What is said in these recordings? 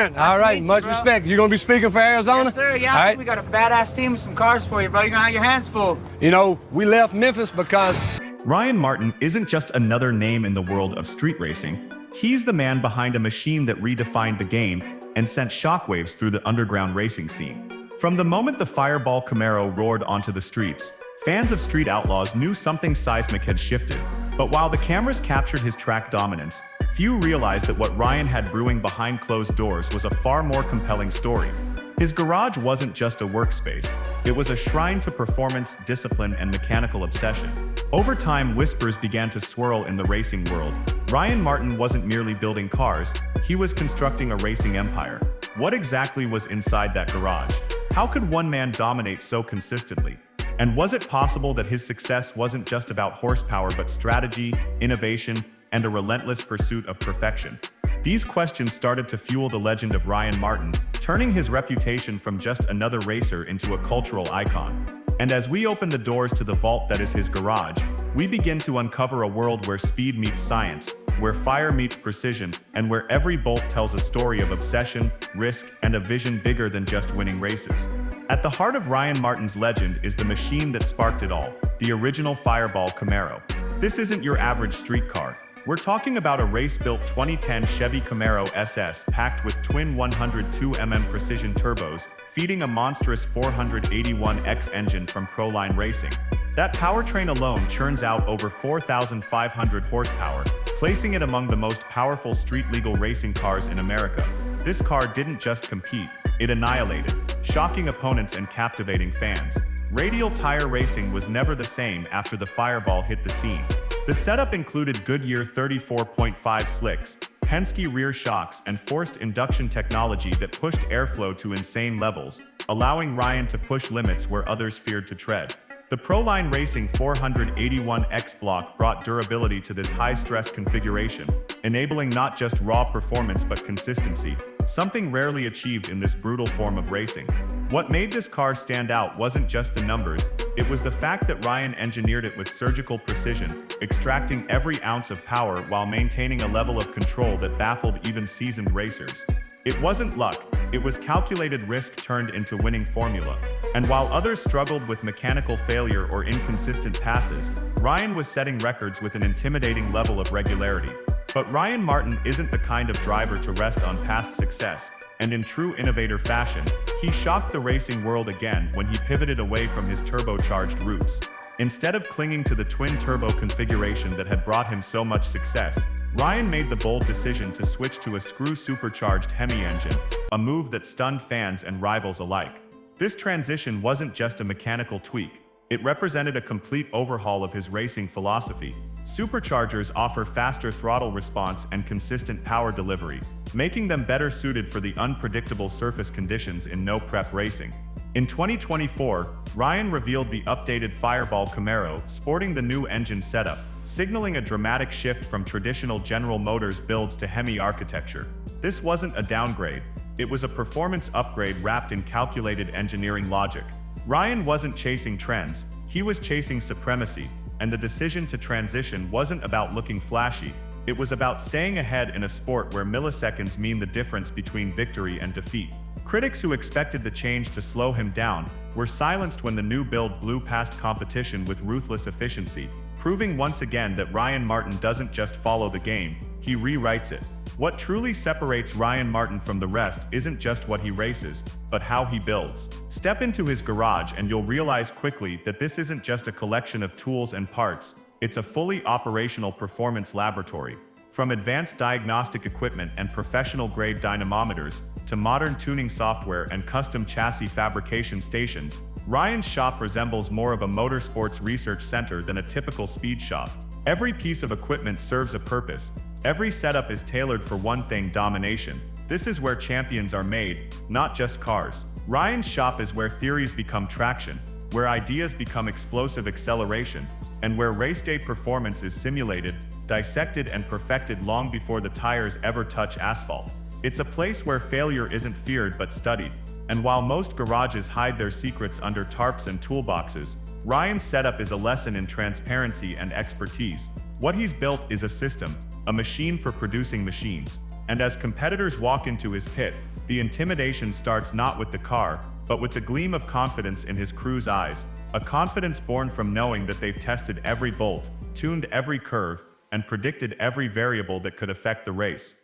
friend. All right, much respect. You gonna be speaking for Arizona? Yes, sir. Yeah, All right. we got a badass team with some cars for you, bro. You're gonna have your hands full. You know, we left Memphis because Ryan Martin isn't just another name in the world of street racing. He's the man behind a machine that redefined the game and sent shockwaves through the underground racing scene. From the moment the Fireball Camaro roared onto the streets, fans of Street Outlaws knew something seismic had shifted. But while the cameras captured his track dominance, few realized that what Ryan had brewing behind closed doors was a far more compelling story. His garage wasn't just a workspace, it was a shrine to performance, discipline, and mechanical obsession. Over time, whispers began to swirl in the racing world. Ryan Martin wasn't merely building cars, he was constructing a racing empire. What exactly was inside that garage? How could one man dominate so consistently? And was it possible that his success wasn't just about horsepower but strategy, innovation, and a relentless pursuit of perfection? These questions started to fuel the legend of Ryan Martin, turning his reputation from just another racer into a cultural icon. And as we open the doors to the vault that is his garage, we begin to uncover a world where speed meets science, where fire meets precision, and where every bolt tells a story of obsession, risk, and a vision bigger than just winning races. At the heart of Ryan Martin's legend is the machine that sparked it all, the original Fireball Camaro. This isn't your average street car. We're talking about a race-built 2010 Chevy Camaro SS packed with twin 102mm precision turbos, feeding a monstrous 481X engine from Proline Racing. That powertrain alone churns out over 4,500 horsepower, placing it among the most powerful street-legal racing cars in America. This car didn't just compete, it annihilated, shocking opponents and captivating fans. Radial tire racing was never the same after the Fireball hit the scene. The setup included Goodyear 34.5 slicks, Penske rear shocks, and forced induction technology that pushed airflow to insane levels, allowing Ryan to push limits where others feared to tread. The Proline Racing 481X block brought durability to this high-stress configuration, enabling not just raw performance but consistency, something rarely achieved in this brutal form of racing. What made this car stand out wasn't just the numbers, it was the fact that Ryan engineered it with surgical precision, extracting every ounce of power while maintaining a level of control that baffled even seasoned racers. It wasn't luck, it was calculated risk turned into winning formula. And while others struggled with mechanical failure or inconsistent passes, Ryan was setting records with an intimidating level of regularity. But Ryan Martin isn't the kind of driver to rest on past success, and in true innovator fashion, he shocked the racing world again when he pivoted away from his turbocharged roots. Instead of clinging to the twin-turbo configuration that had brought him so much success, Ryan made the bold decision to switch to a screw-supercharged Hemis engine, a move that stunned fans and rivals alike. This transition wasn't just a mechanical tweak, it represented a complete overhaul of his racing philosophy. Superchargers offer faster throttle response and consistent power delivery, making them better suited for the unpredictable surface conditions in no-prep racing. In 2024, Ryan revealed the updated Fireball Camaro, sporting the new engine setup, signaling a dramatic shift from traditional General Motors builds to Hemis architecture. This wasn't a downgrade, it was a performance upgrade wrapped in calculated engineering logic. Ryan wasn't chasing trends, he was chasing supremacy, and the decision to transition wasn't about looking flashy, it was about staying ahead in a sport where milliseconds mean the difference between victory and defeat. Critics who expected the change to slow him down were silenced when the new build blew past competition with ruthless efficiency, proving once again that Ryan Martin doesn't just follow the game, he rewrites it. What truly separates Ryan Martin from the rest isn't just what he races, but how he builds. Step into his garage and you'll realize quickly that this isn't just a collection of tools and parts, it's a fully operational performance laboratory. From advanced diagnostic equipment and professional-grade dynamometers to modern tuning software and custom chassis fabrication stations, Ryan's shop resembles more of a motorsports research center than a typical speed shop. Every piece of equipment serves a purpose. Every setup is tailored for one thing: domination. This is where champions are made, not just cars. Ryan's shop is where theories become traction, where ideas become explosive acceleration, and where race day performance is simulated, dissected, and perfected long before the tires ever touch asphalt. It's a place where failure isn't feared but studied. And while most garages hide their secrets under tarps and toolboxes, Ryan's setup is a lesson in transparency and expertise. What he's built is a system, a machine for producing machines. And as competitors walk into his pit, the intimidation starts not with the car, but with the gleam of confidence in his crew's eyes, a confidence born from knowing that they've tested every bolt, tuned every curve, and predicted every variable that could affect the race.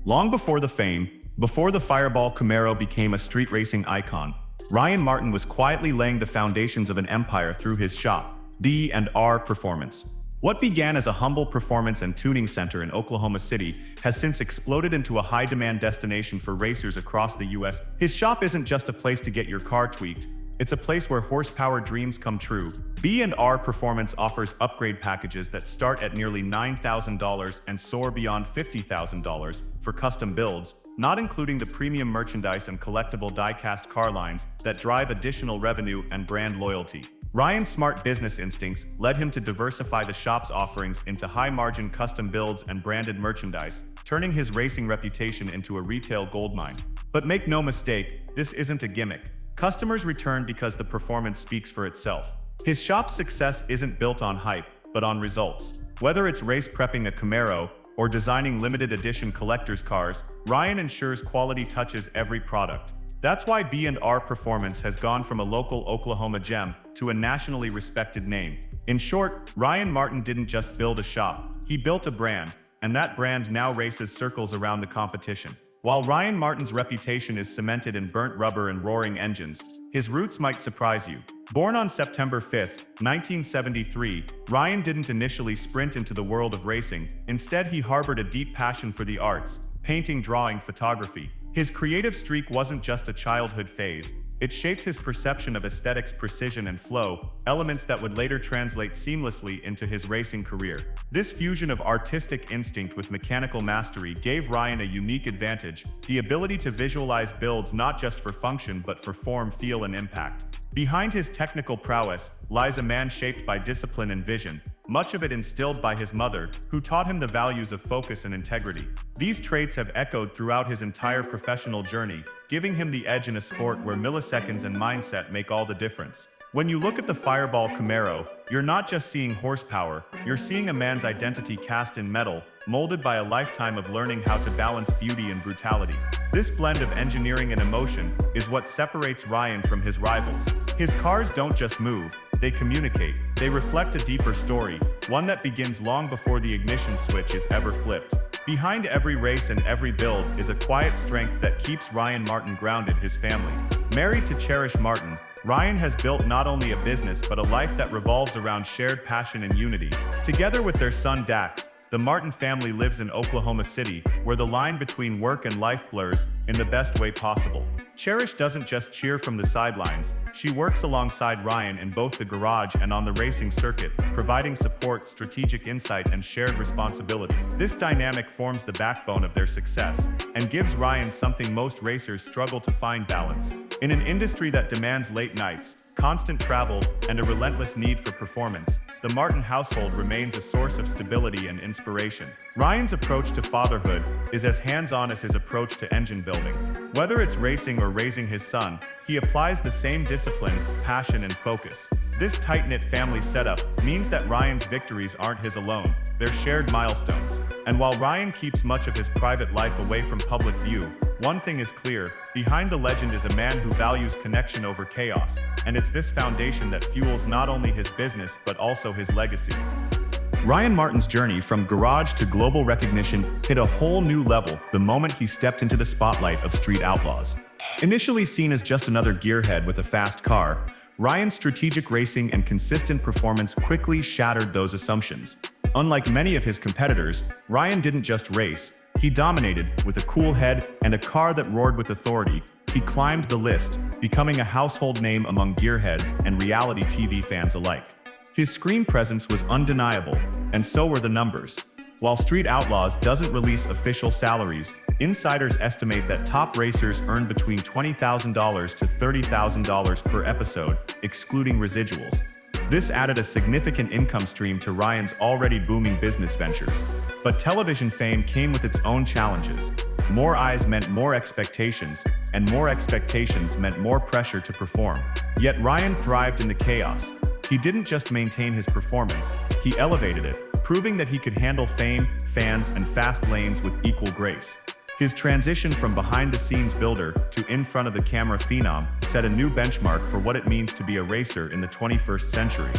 Long before the fame, before the Fireball Camaro became a street racing icon, Ryan Martin was quietly laying the foundations of an empire through his shop, BNR Performance. What began as a humble performance and tuning center in Oklahoma City has since exploded into a high-demand destination for racers across the US. His shop isn't just a place to get your car tweaked, it's a place where horsepower dreams come true. B&R Performance offers upgrade packages that start at nearly $9,000 and soar beyond $50,000 for custom builds, not including the premium merchandise and collectible die-cast car lines that drive additional revenue and brand loyalty. Ryan's smart business instincts led him to diversify the shop's offerings into high-margin custom builds and branded merchandise, turning his racing reputation into a retail goldmine. But make no mistake, this isn't a gimmick. Customers return because the performance speaks for itself. His shop's success isn't built on hype, but on results. Whether it's race prepping a Camaro or designing limited edition collector's cars, Ryan ensures quality touches every product. That's why B&R Performance has gone from a local Oklahoma gem to a nationally respected name. In short, Ryan Martin didn't just build a shop, he built a brand, and that brand now races circles around the competition. While Ryan Martin's reputation is cemented in burnt rubber and roaring engines, his roots might surprise you. Born on September 5, 1973, Ryan didn't initially sprint into the world of racing. Instead, he harbored a deep passion for the arts, painting, drawing, photography. His creative streak wasn't just a childhood phase, it shaped his perception of aesthetics, precision, and flow, elements that would later translate seamlessly into his racing career. This fusion of artistic instinct with mechanical mastery gave Ryan a unique advantage, the ability to visualize builds not just for function but for form, feel, and impact. Behind his technical prowess lies a man shaped by discipline and vision, much of it instilled by his mother, who taught him the values of focus and integrity. These traits have echoed throughout his entire professional journey, giving him the edge in a sport where milliseconds and mindset make all the difference. When you look at the Fireball Camaro, you're not just seeing horsepower, you're seeing a man's identity cast in metal, molded by a lifetime of learning how to balance beauty and brutality. This blend of engineering and emotion is what separates Ryan from his rivals. His cars don't just move, they communicate. They reflect a deeper story, one that begins long before the ignition switch is ever flipped. Behind every race and every build is a quiet strength that keeps Ryan Martin grounded, his family. Married to Cherish Martin, Ryan has built not only a business but a life that revolves around shared passion and unity. Together with their son Dax, the Martin family lives in Oklahoma City, where the line between work and life blurs in the best way possible. Cherish doesn't just cheer from the sidelines, she works alongside Ryan in both the garage and on the racing circuit, providing support, strategic insight, and shared responsibility. This dynamic forms the backbone of their success and gives Ryan something most racers struggle to find: balance. In an industry that demands late nights, constant travel, and a relentless need for performance, the Martin household remains a source of stability and inspiration. Ryan's approach to fatherhood is as hands-on as his approach to engine building. Whether it's racing or raising his son, he applies the same discipline, passion, and focus. This tight-knit family setup means that Ryan's victories aren't his alone, they're shared milestones. And while Ryan keeps much of his private life away from public view, one thing is clear: behind the legend is a man who values connection over chaos, and it's this foundation that fuels not only his business but also his legacy. Ryan Martin's journey from garage to global recognition hit a whole new level the moment he stepped into the spotlight of Street Outlaws. Initially seen as just another gearhead with a fast car, Ryan's strategic racing and consistent performance quickly shattered those assumptions. Unlike many of his competitors, Ryan didn't just race, he dominated. With a cool head and a car that roared with authority, he climbed the list, becoming a household name among gearheads and reality TV fans alike. His screen presence was undeniable, and so were the numbers. While Street Outlaws doesn't release official salaries, insiders estimate that top racers earn between $20,000 to $30,000 per episode, excluding residuals. This added a significant income stream to Ryan's already booming business ventures. But television fame came with its own challenges. More eyes meant more expectations, and more expectations meant more pressure to perform. Yet Ryan thrived in the chaos. He didn't just maintain his performance, he elevated it. proving that he could handle fame, fans, and fast lanes with equal grace. His transition from behind-the-scenes builder to in-front-of-the-camera phenom set a new benchmark for what it means to be a racer in the 21st century.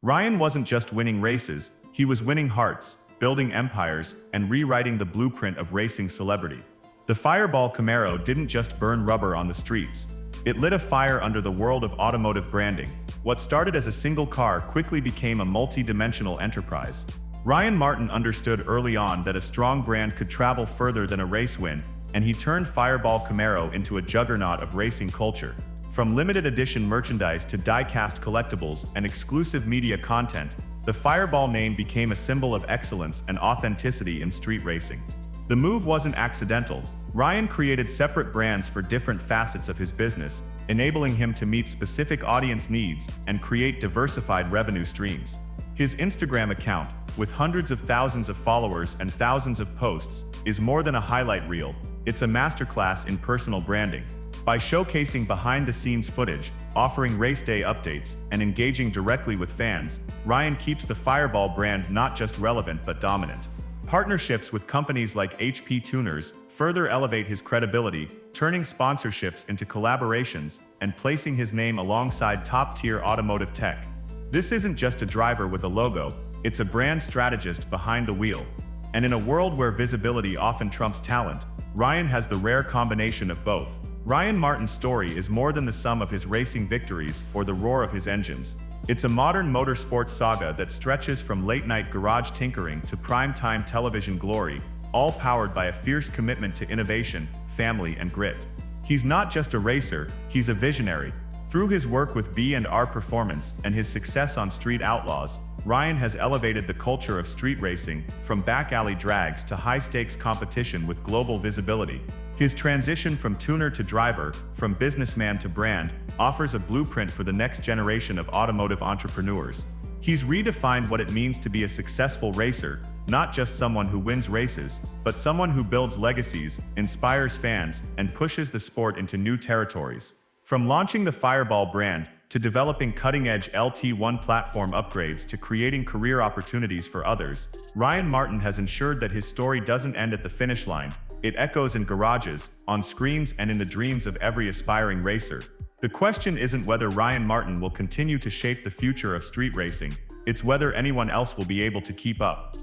Ryan wasn't just winning races, he was winning hearts, building empires, and rewriting the blueprint of racing celebrity. The Fireball Camaro didn't just burn rubber on the streets. It lit a fire under the world of automotive branding. What started as a single car quickly became a multi-dimensional enterprise. Ryan Martin understood early on that a strong brand could travel further than a race win, and he turned Fireball Camaro into a juggernaut of racing culture. From limited edition merchandise to die-cast collectibles and exclusive media content, the Fireball name became a symbol of excellence and authenticity in street racing. The move wasn't accidental. Ryan created separate brands for different facets of his business, enabling him to meet specific audience needs and create diversified revenue streams. His Instagram account, with hundreds of thousands of followers and thousands of posts, is more than a highlight reel. It's a masterclass in personal branding. By showcasing behind-the-scenes footage, offering race day updates, and engaging directly with fans, Ryan keeps the Fireball brand not just relevant but dominant. Partnerships with companies like HP Tuners further elevate his credibility, turning sponsorships into collaborations and placing his name alongside top-tier automotive tech. This isn't just a driver with a logo, it's a brand strategist behind the wheel. And in a world where visibility often trumps talent, Ryan has the rare combination of both. Ryan Martin's story is more than the sum of his racing victories or the roar of his engines. It's a modern motorsports saga that stretches from late-night garage tinkering to prime-time television glory, all powered by a fierce commitment to innovation, family, and grit. He's not just a racer, he's a visionary. Through his work with BNR Performance and his success on Street Outlaws, Ryan has elevated the culture of street racing from back-alley drags to high-stakes competition with global visibility. His transition from tuner to driver, from businessman to brand, offers a blueprint for the next generation of automotive entrepreneurs. He's redefined what it means to be a successful racer, not just someone who wins races, but someone who builds legacies, inspires fans, and pushes the sport into new territories. From launching the Fireball brand, to developing cutting-edge LT1 platform upgrades to creating career opportunities for others, Ryan Martin has ensured that his story doesn't end at the finish line. It echoes in garages, on screens, and in the dreams of every aspiring racer. The question isn't whether Ryan Martin will continue to shape the future of street racing, it's whether anyone else will be able to keep up.